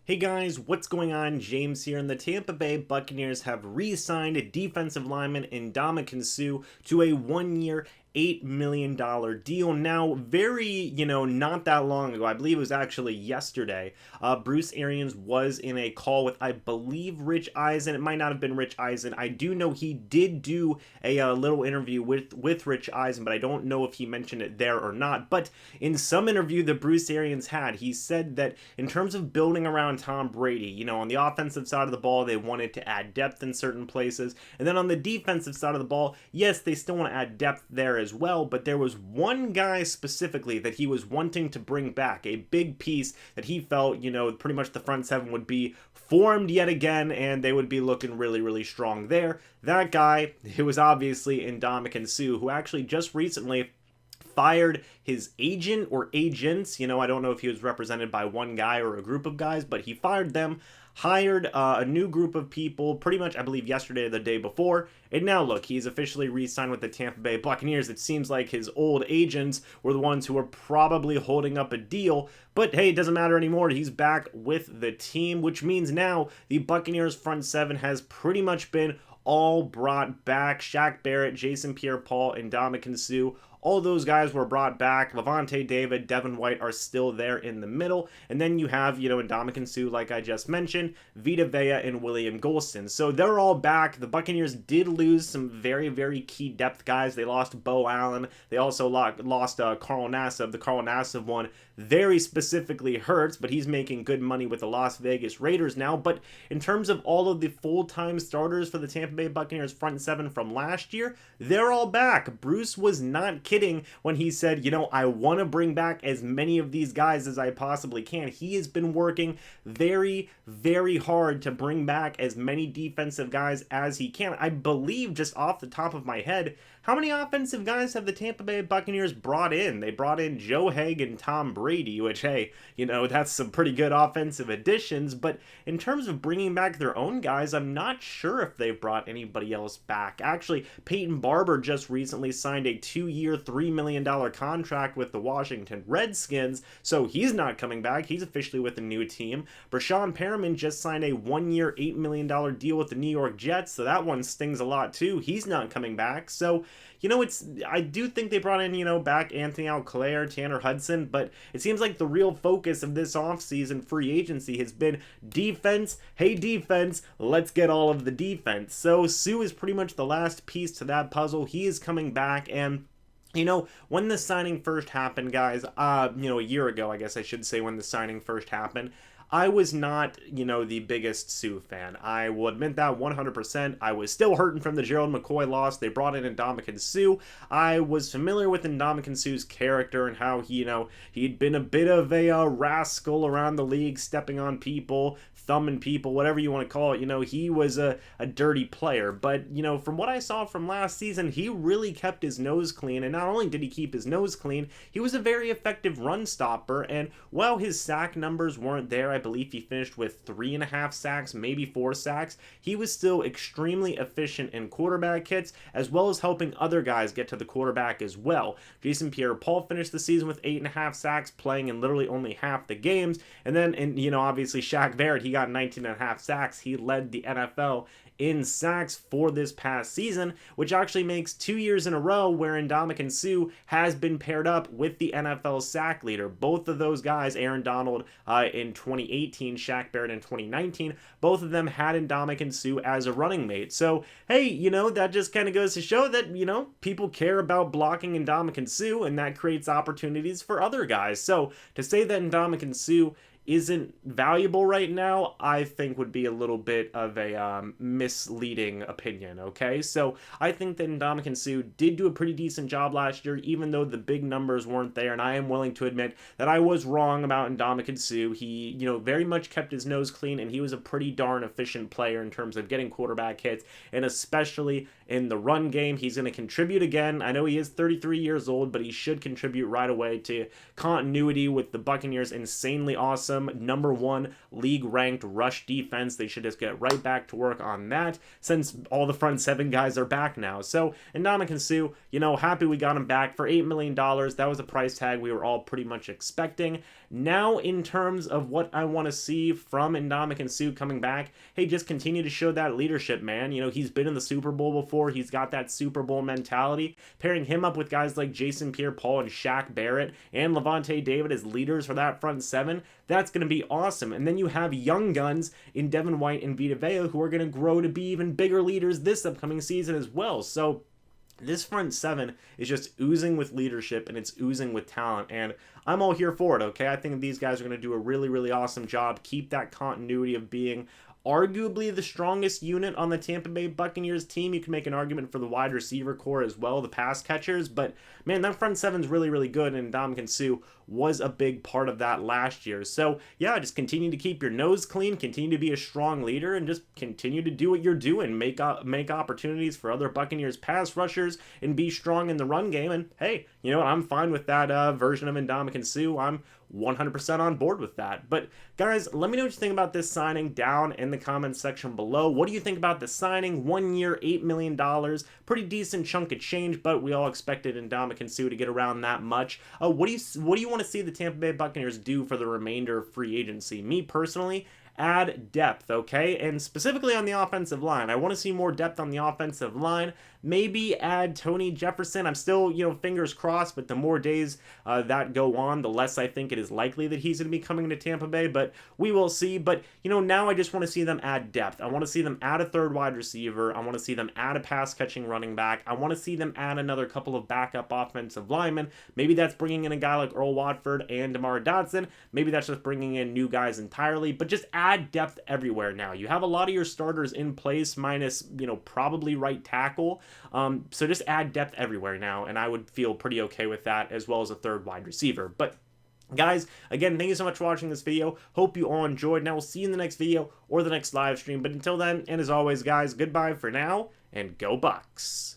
Hey guys, what's going on? James here, and the Tampa Bay Buccaneers have re-signed defensive lineman Ndamukong to a one-year, $8 million deal. Now, not that long ago, I believe it was actually yesterday, Bruce Arians was in a call with, I believe, Rich Eisen. It might not have been Rich Eisen. I do know he did do a little interview with Rich Eisen, but I don't know if he mentioned it there or not. But in some interview that Bruce Arians had, he said that in terms of building around Tom Brady, on the offensive side of the ball, they wanted to add depth in certain places. And then on the defensive side of the ball, yes, they still want to add depth there as well, but there was one guy specifically that he was wanting to bring back, a big piece that he felt, pretty much the front seven would be formed yet again, and they would be looking really, really strong there. That guy, it was obviously Ndamukong, who actually just recently fired his agent or agents. I don't know if he was represented by one guy or a group of guys, but he fired them, hired a new group of people pretty much, I believe, yesterday or the day before. And now look, he's officially re-signed with the Tampa Bay Buccaneers. It seems like his old agents were the ones who were probably holding up a deal, but hey, it doesn't matter anymore. He's back with the team, which means now the Buccaneers front seven has pretty much been all brought back. Shaq Barrett, Jason Pierre-Paul, and Ndamukong, all those guys were brought back. Levante David, Devin White are still there in the middle. And then you have, Ndamukong, like I just mentioned, Vita Vea, and William Golston. So they're all back. The Buccaneers did lose some very, very key depth guys. They lost Bo Allen. They also lost Carl Nassib. The Carl Nassib one very specifically hurts, but he's making good money with the Las Vegas Raiders now. But in terms of all of the full-time starters for the Tampa Bay Buccaneers front seven from last year, they're all back. Bruce was not kidding when he said, I want to bring back as many of these guys as I possibly can. He has been working very, very hard to bring back as many defensive guys as he can. I believe, just off the top of my head, how many offensive guys have the Tampa Bay Buccaneers brought in? They brought in Joe Haeg and Tom Brady, which, hey, that's some pretty good offensive additions. But in terms of bringing back their own guys, I'm not sure if they've brought anybody else back. Actually, Peyton Barber just recently signed a 2-year, $3 million contract with the Washington Redskins, so he's not coming back. He's officially with a new team. Brashawn Perriman just signed a 1-year, $8 million deal with the New York Jets, so that one stings a lot too. He's not coming back. So I do think they brought in, back Anthony Alclair, Tanner Hudson, but it seems like the real focus of this offseason free agency has been defense. Hey, defense, let's get all of the defense. So Suh is pretty much the last piece to that puzzle. He is coming back, and when the signing first happened, guys, a year ago, I guess I should say, when the signing first happened, I was not, the biggest Suh fan. I will admit that 100%. I was still hurting from the Gerald McCoy loss. They brought in Ndamukong. I was familiar with Ndamukong's character and how he'd been a bit of a rascal around the league, stepping on people, thumbing people, whatever you want to call it. He was a dirty player. But, from what I saw from last season, he really kept his nose clean. And not only did he keep his nose clean, he was a very effective run stopper. And while his sack numbers weren't there, I believe he finished with 3.5 sacks, maybe 4 sacks. He was still extremely efficient in quarterback hits, as well as helping other guys get to the quarterback as well. Jason Pierre-Paul finished the season with 8.5 sacks, playing in literally only half the games. And then, obviously Shaq Barrett, he got 19.5 sacks. He led the NFL in sacks for this past season, which actually makes 2 years in a row where Ndamukong has been paired up with the NFL sack leader. Both of those guys, Aaron Donald in 2018, Shaq Barrett in 2019, both of them had Ndamukong as a running mate. So, hey, that just kind of goes to show that, people care about blocking Ndamukong, and that creates opportunities for other guys. So, to say that Ndamukong isn't valuable right now, I think would be a little bit of a misleading opinion, okay? So I think that Ndamukong did do a pretty decent job last year, even though the big numbers weren't there, and I am willing to admit that I was wrong about Ndamukong. He, very much kept his nose clean, and he was a pretty darn efficient player in terms of getting quarterback hits, and especially in the run game. He's going to contribute again. I know he is 33 years old, but he should contribute right away to continuity with the Buccaneers' insanely awesome number 1 league ranked rush defense. They should just get right back to work on that, since all the front 7 guys are back now. So Ndamukong, happy we got him back for $8 million. That was a price tag we were all pretty much expecting. now in terms of what I want to see from Ndamukong coming back, hey, just continue to show that leadership, man. You know, he's been in the Super Bowl before. He's got that Super Bowl mentality. Pairing him up with guys like Jason Pierre-Paul and Shaq Barrett and Levante David as leaders for that front seven, that's going to be awesome. And then you have young guns in Devin White and Vita Vea who are going to grow to be even bigger leaders this upcoming season as well. So this front seven is just oozing with leadership and it's oozing with talent, and I'm all here for it, okay? I think these guys are going to do a really, really awesome job, keep that continuity of being arguably the strongest unit on the Tampa Bay Buccaneers team. You can make an argument for the wide receiver core as well, the pass catchers, but man, that front seven's really, really good, and Ndamukong was a big part of that last year. So yeah, just continue to keep your nose clean, continue to be a strong leader, and just continue to do what you're doing. Make opportunities for other Buccaneers pass rushers and be strong in the run game. And hey, you know what? I'm fine with that version of Ndamukong. I'm 100% on board with that. But guys, let me know what you think about this signing down in the comments section below. What do you think about the signing? 1 year, $8 million, pretty decent chunk of change, but we all expected Ndamukong to get around that much. What do you want to see the Tampa Bay Buccaneers do for the remainder of free agency? Me personally, add depth, okay? And specifically on the offensive line, I want to see more depth on the offensive line. Maybe add Tony Jefferson. I'm still, fingers crossed, but the more days that go on, the less I think it is likely that he's going to be coming to Tampa Bay, but we will see. But, now I just want to see them add depth. I want to see them add a third wide receiver. I want to see them add a pass-catching running back. I want to see them add another couple of backup offensive linemen. Maybe that's bringing in a guy like Earl Watford and DeMar Dotson. Maybe that's just bringing in new guys entirely, but just add depth everywhere now. You have a lot of your starters in place, minus, probably right tackle. So just add depth everywhere now, and I would feel pretty okay with that, as well as a third wide receiver. But guys, again, thank you so much for watching this video. Hope you all enjoyed. Now we'll see you in the next video or the next live stream. But until then, and as always, guys, goodbye for now, and go Bucs.